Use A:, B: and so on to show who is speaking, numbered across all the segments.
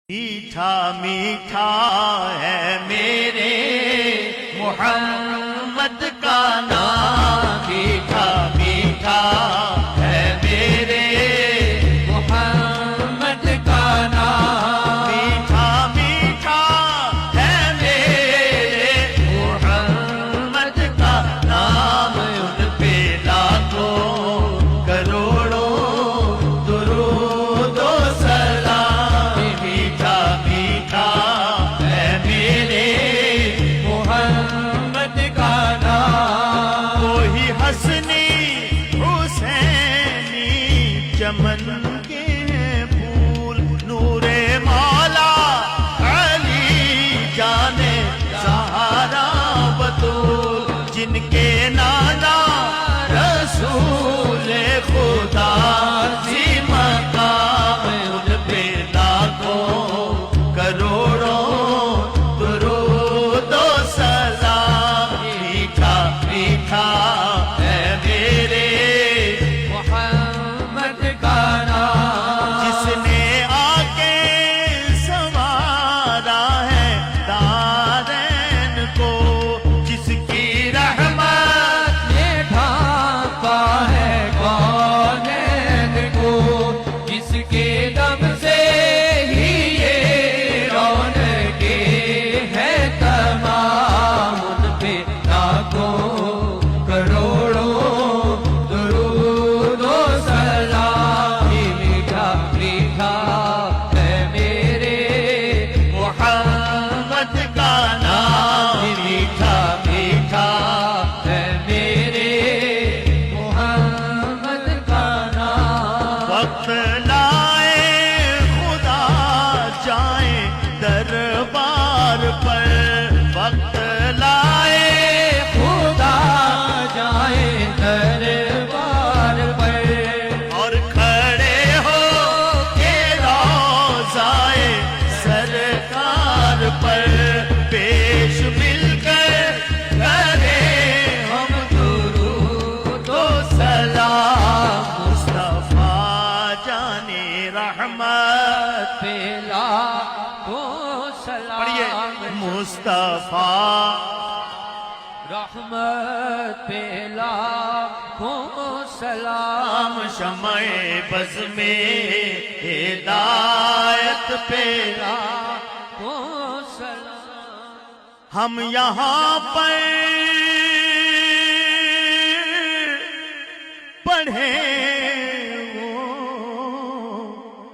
A: میٹھا میٹھا ہے میرے محمد کا نام، میٹھا میٹھا ہے میرے محمد کا نام، میٹھا میٹھا ہے میرے محمد کا نام، ان پہ لاکھوں کروڑوں درود و سلام، میٹھا میٹھا ہے میرے محمد کا نام، وہی حسنی حسینی چمن کے ہیں پھول، نور مولا علی جانے سہارا بطول، جن کے نانا رسول خدا سی مقام، ان پہ لاکھوں کروڑوں درود و سلام، میٹھا میٹھا ہے میرے محمد کا نام، جس نے آ کے سنوارا ہے دارین کو، جس کی رحمت نے ڈھانپا ہے کونین کو، جس کے دم سے ہی یہ رونقیں ہیں تمام، ان پہ لاکھوں کروڑوں درود و سلام، میٹھا میٹھا ہے میرے محمد کا نام، میٹھا میٹھا ہے میرے محمد کا نام، وقت لائے خدا جائیں دربار پر، وقت لائے خدا جائیں دربار پر، اور کھڑے ہو کے روضائے سرکار پر پیش مل کر کرے ہم درود و سلام، مصطفیٰ جانے رحمت پہ لاکھوں سلام، مصطفیٰ رحمت پہ لاکھوں سلام، شمع بز میں ہدایت پہ لاکھوں سلام، ہم یہاں پر پڑھے وہ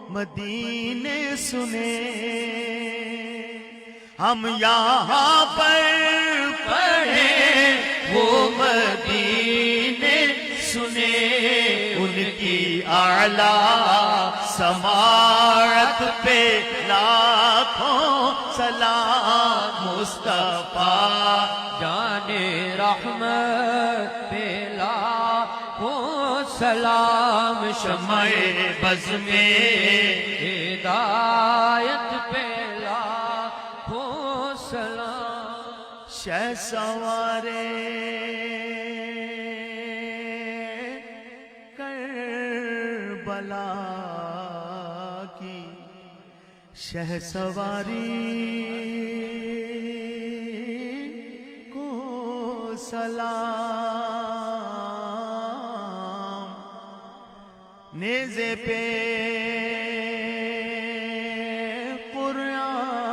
A: مدینے سنے، ہم یہاں پر پڑھے وہ مدینے سنے، ان کی اعلیٰ سماعت پہ لاکھوں سلام، مصطفیٰ جانے رحمت پہ لاکھوں سلام، شمع بز میں ہدایت پہ لاکھوں سلام، شہ سوارے کربلا کی شہ سواری کو سلام، نیزے پہ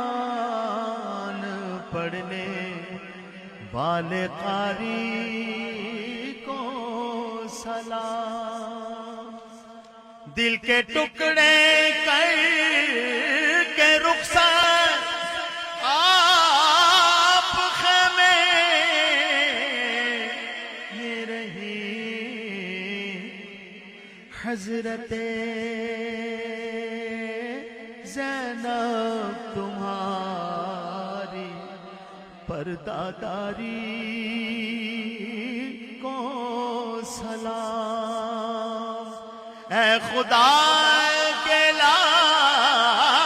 A: قرآن پڑھنے والے قاری کو سلام، دل کے ٹکڑے کر کے رخصت آپ خیمے میں رہی، حضرت زینب تمہاری پرداداری کو سلام، اے خدا کے لاڈلے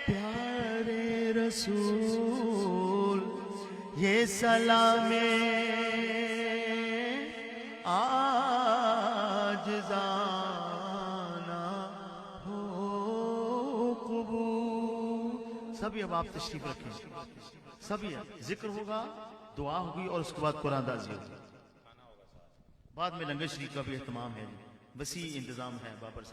A: پیارے رسول، یہ سلام آج سبھی اب آپ تشریف رکھیں، سبھی ذکر ہوگا، دعا ہوگی اور اس کے بعد قرآن دازی ہوگی، بعد میں لنگر شریف کا بھی اہتمام ہے، وسیع انتظام ہے بابر صاحب۔